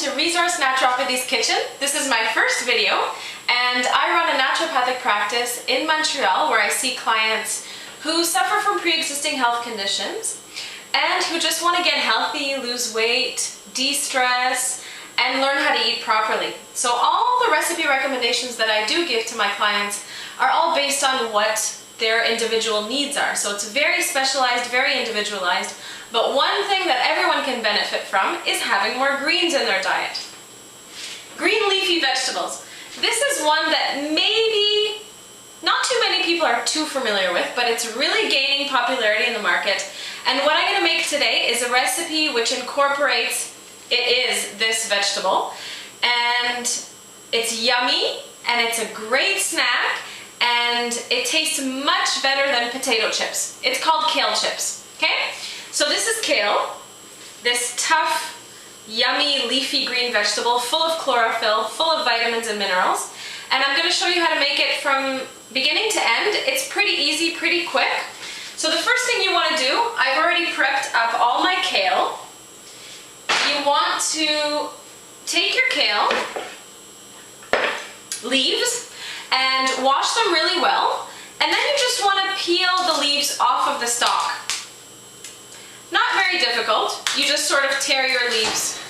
to Resource Naturopathy's kitchen. This is my first video, and I run a naturopathic practice in Montreal where I see clients who suffer from pre-existing health conditions and who just want to get healthy, lose weight, de-stress, and learn how to eat properly. So all the recipe recommendations that I do give to my clients are all based on what their individual needs are. So it's very specialized, very individualized, but one thing that everyone can benefit from is having more greens in their diet. Green leafy vegetables. This is one that maybe not too many people are too familiar with, but it's really gaining popularity in the market. And what I'm going to make today is a recipe which incorporates, it is this vegetable, and it's yummy, and it's a great snack, and it tastes much better than potato chips. It's called kale chips, okay? So this is kale, this tough, yummy, leafy green vegetable full of chlorophyll, full of vitamins and minerals. And I'm going to show you how to make it from beginning to end. It's pretty easy, pretty quick. So the first thing you want to do, I've already prepped up all my kale. You want to take your kale leaves and wash them really well. And then you just want to peel the leaves off of the stalk. Not very difficult. You just sort of tear your leaves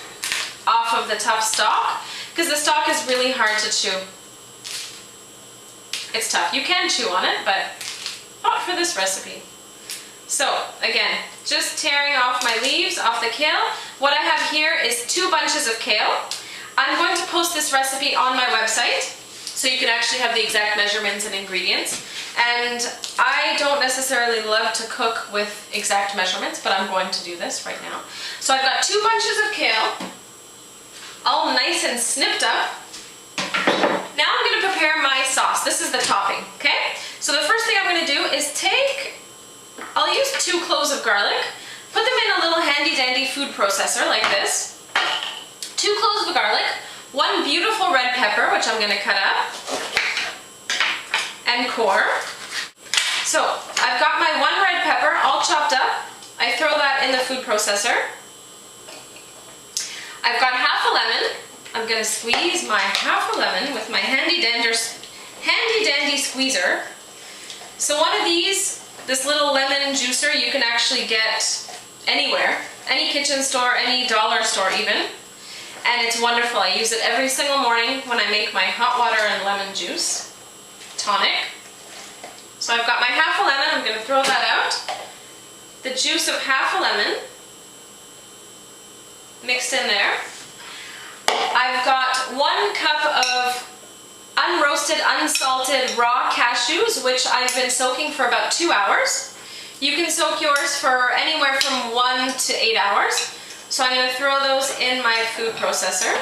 off of the tough stalk because the stalk is really hard to chew. It's tough. You can chew on it, but not for this recipe. So again, just tearing off my leaves off the kale. What I have here is 2 bunches of kale. I'm going to post this recipe on my website so you can actually have the exact measurements and ingredients. And I don't necessarily love to cook with exact measurements, but I'm going to do this right now. So I've got 2 bunches of kale, all nice and snipped up. Now I'm going to prepare my sauce. This is the topping, okay? So the first thing I'm going to do is I'll use 2 cloves of garlic, put them in a little handy dandy food processor like this. 2 cloves of garlic, 1 beautiful red pepper, which I'm going to cut up, and core. So I've got my 1 red pepper all chopped up. I throw that in the food processor. I've got half a lemon. I'm going to squeeze my half a lemon with my handy dandy squeezer. So one of these, this little lemon juicer, you can actually get anywhere, any kitchen store, any dollar store even. And it's wonderful. I use it every single morning when I make my hot water and lemon juice tonic. So I've got my half a lemon. I'm going to throw that out. The juice of half a lemon mixed in there. I've got 1 cup of unroasted, unsalted raw cashews, which I've been soaking for about 2 hours. You can soak yours for anywhere from 1 to 8 hours. So I'm going to throw those in my food processor.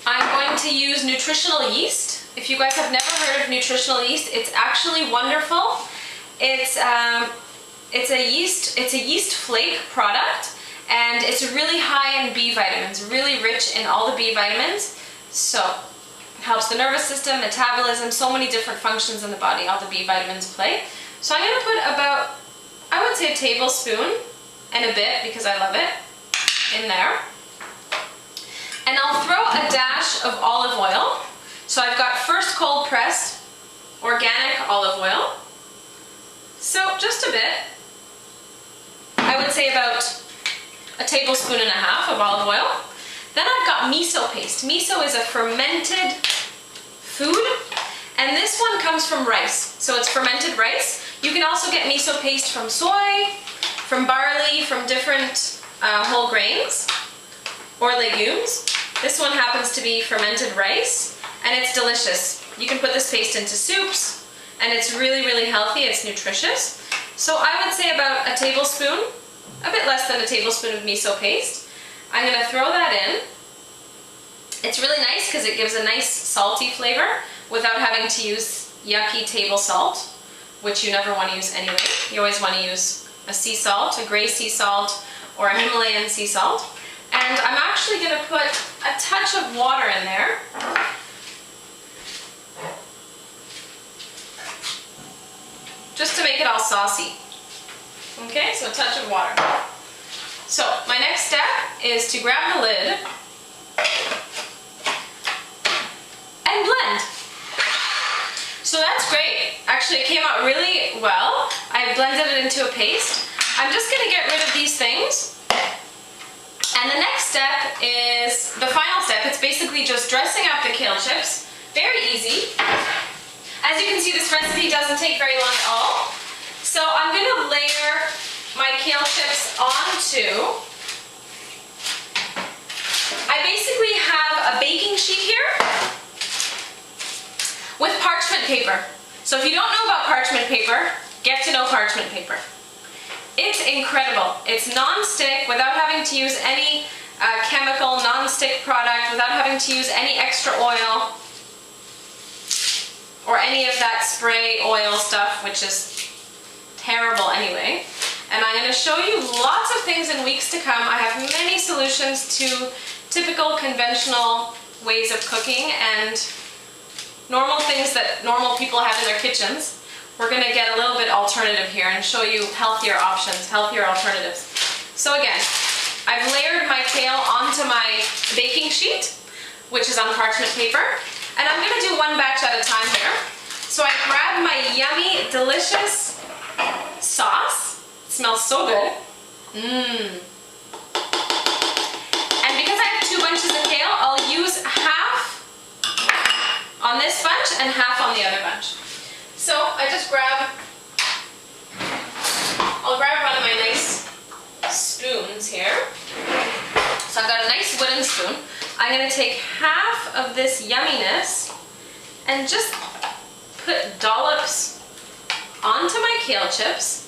I'm going to use nutritional yeast. If you guys have never heard of nutritional yeast, it's actually wonderful. It's a yeast flake product, and it's really high in B vitamins, really rich in all the B vitamins. So it helps the nervous system, metabolism, so many different functions in the body, all the B vitamins play. So I'm going to put about, I would say, a tablespoon and a bit, because I love it, in there. And I'll throw a dash of olive oil. So I've got first cold pressed organic olive oil. So just a bit. I would say about a tablespoon and a half of olive oil. Then I've got miso paste. Miso is a fermented food, and this one comes from rice. So it's fermented rice. You can also get miso paste from soy, from barley, from different whole grains or legumes. This one happens to be fermented rice, and it's delicious. You can put this paste into soups, and it's really, really healthy. It's nutritious. So I would say about a tablespoon, a bit less than a tablespoon of miso paste. I'm going to throw that in. It's really nice because it gives a nice salty flavor without having to use yucky table salt, which you never want to use anyway. You always want to use a sea salt, a gray sea salt, or a Himalayan sea salt. And I'm actually going to put a touch of water in there. Just to make it all saucy. Okay, so a touch of water. So my next step is to grab the lid and blend. So that's great. Actually, it came out really well. I blended it into a paste. I'm just gonna get rid of these things. And the next step is the final step. It's basically just dressing up the kale chips. Very easy. As you can see, this recipe doesn't take very long at all. So I'm gonna layer my kale chips onto, I basically have a baking sheet here with parchment paper. So if you don't know about parchment paper, get to know parchment paper. It's incredible. It's non-stick without having to use any chemical non-stick product, without having to use any extra oil or any of that spray oil stuff, which is terrible anyway. And I'm going to show you lots of things in weeks to come. I have many solutions to typical conventional ways of cooking and normal things that normal people have in their kitchens. We're going to get a little bit alternative here and show you healthier options, healthier alternatives. So again, I've layered my kale onto my baking sheet, which is on parchment paper, and I'm going to do one batch at a time here. So I grab my yummy, delicious sauce. It smells so good. And because I have 2 bunches of kale, I'll use half on this bunch and half on the other bunch. So I just I'll grab one of my nice spoons here. So I've got a nice wooden spoon. I'm going to take half of this yumminess and just put dollops onto my kale chips.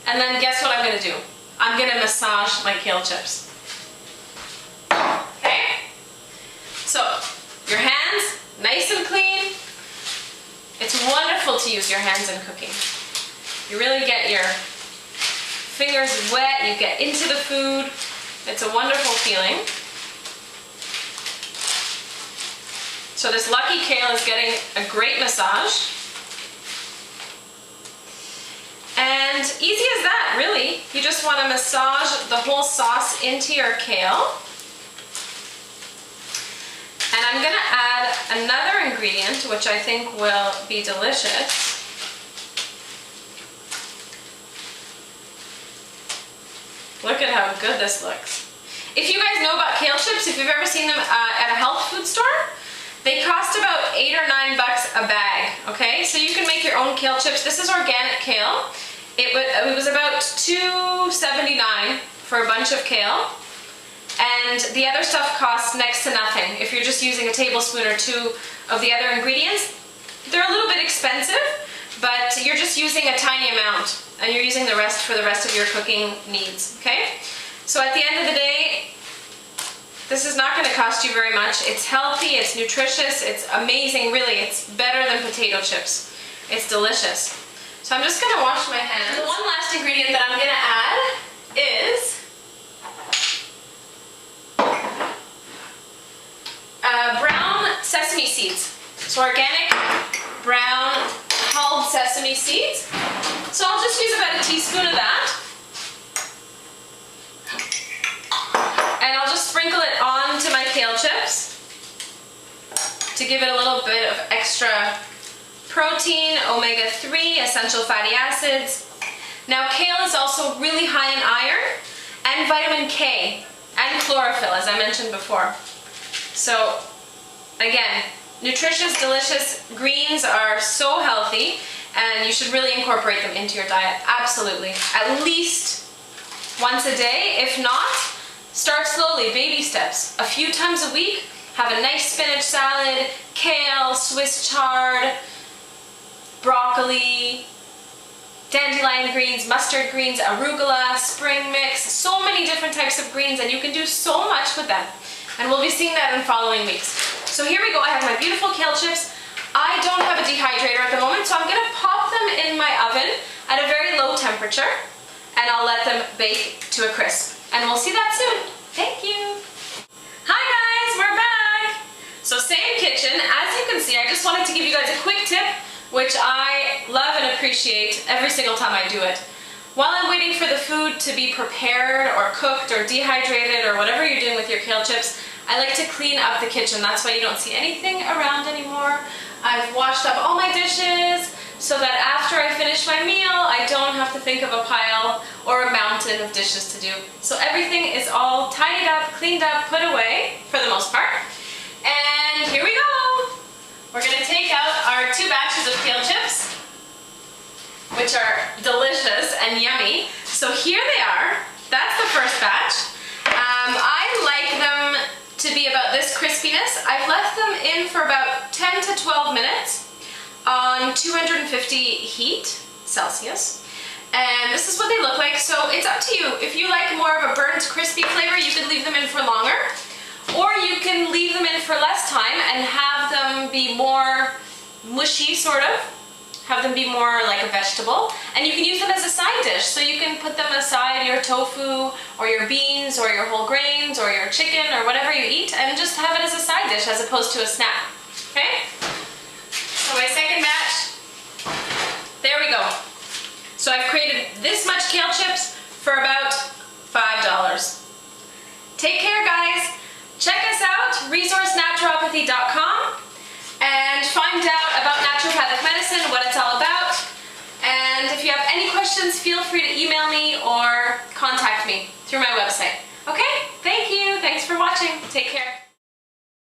And then guess what I'm going to do? I'm going to massage my kale chips. Okay? So your hands, nice and clean. It's wonderful to use your hands in cooking. You really get your fingers wet, you get into the food. It's a wonderful feeling. So this lucky kale is getting a great massage. And easy as that, really. You just want to massage the whole sauce into your kale. And I'm going to add another ingredient, which I think will be delicious. Look at how good this looks. If you guys know about kale chips, if you've ever seen them at a health food store, they cost about $8 or $9 a bag, okay? So you can make your own kale chips. This is organic kale. It was about $2.79 for a bunch of kale. And the other stuff costs next to nothing. If you're just using a tablespoon or 2 of the other ingredients, they're a little bit expensive, but you're just using a tiny amount and you're using the rest for the rest of your cooking needs, okay? So at the end of the day, this is not going to cost you very much. It's healthy, it's nutritious, it's amazing, really. It's better than potato chips. It's delicious. So I'm just going to wash my hands. The one last ingredient that I'm going to add is brown sesame seeds. So organic brown hulled sesame seeds. So I'll just use about a teaspoon of that. And I'll just sprinkle it onto my kale chips to give it a little bit of extra protein, omega-3, essential fatty acids. Now kale is also really high in iron and vitamin K and chlorophyll, as I mentioned before. So again, nutritious, delicious greens are so healthy and you should really incorporate them into your diet, absolutely. At least once a day. If not, start slowly, baby steps. A few times a week, have a nice spinach salad, kale, Swiss chard, broccoli, dandelion greens, mustard greens, arugula, spring mix, so many different types of greens, and you can do so much with them. And we'll be seeing that in following weeks. So here we go, I have my beautiful kale chips. I don't have a dehydrator at the moment, so I'm going to pop them in my oven at a very low temperature, and I'll let them bake to a crisp. And we'll see that soon. Thank you. Hi guys, we're back. So same kitchen. As you can see, I just wanted to give you guys a quick tip, which I love and appreciate every single time I do it. while I'm waiting for the food to be prepared or cooked or dehydrated or whatever you're doing with your kale chips, I like to clean up the kitchen. That's why you don't see anything around anymore. I've washed up all my dishes so that after I finish my meal, I don't have to think of a pile or a mountain of dishes to do. So everything is all tidied up, cleaned up, put away for the most part. And here we go. We're gonna take out our 2 batches of kale chips, which are delicious and yummy. So here they are. That's the first batch. I like them to be about this crispiness. I've left them in for about 10 to 12 minutes on 250 heat Celsius. And this is what they look like. So it's up to you. If you like more of a burnt, crispy flavor, you could leave them in for longer. Or you can leave them in for less time and have them be more mushy, sort of. Have them be more like a vegetable. And you can use them as a side dish. So you can put them aside your tofu or your beans or your whole grains or your chicken or whatever you eat and just have it as a side dish as opposed to a snack. Okay? So my second batch, there we go. So I've created this much kale chips for about $5. Take care, guys. Check us out, resourcenaturopathy.com, and find out about naturopathic medicine, what it's all about. And if you have any questions, feel free to email me or contact me through my website. Okay? Thank you. Thanks for watching. Take care.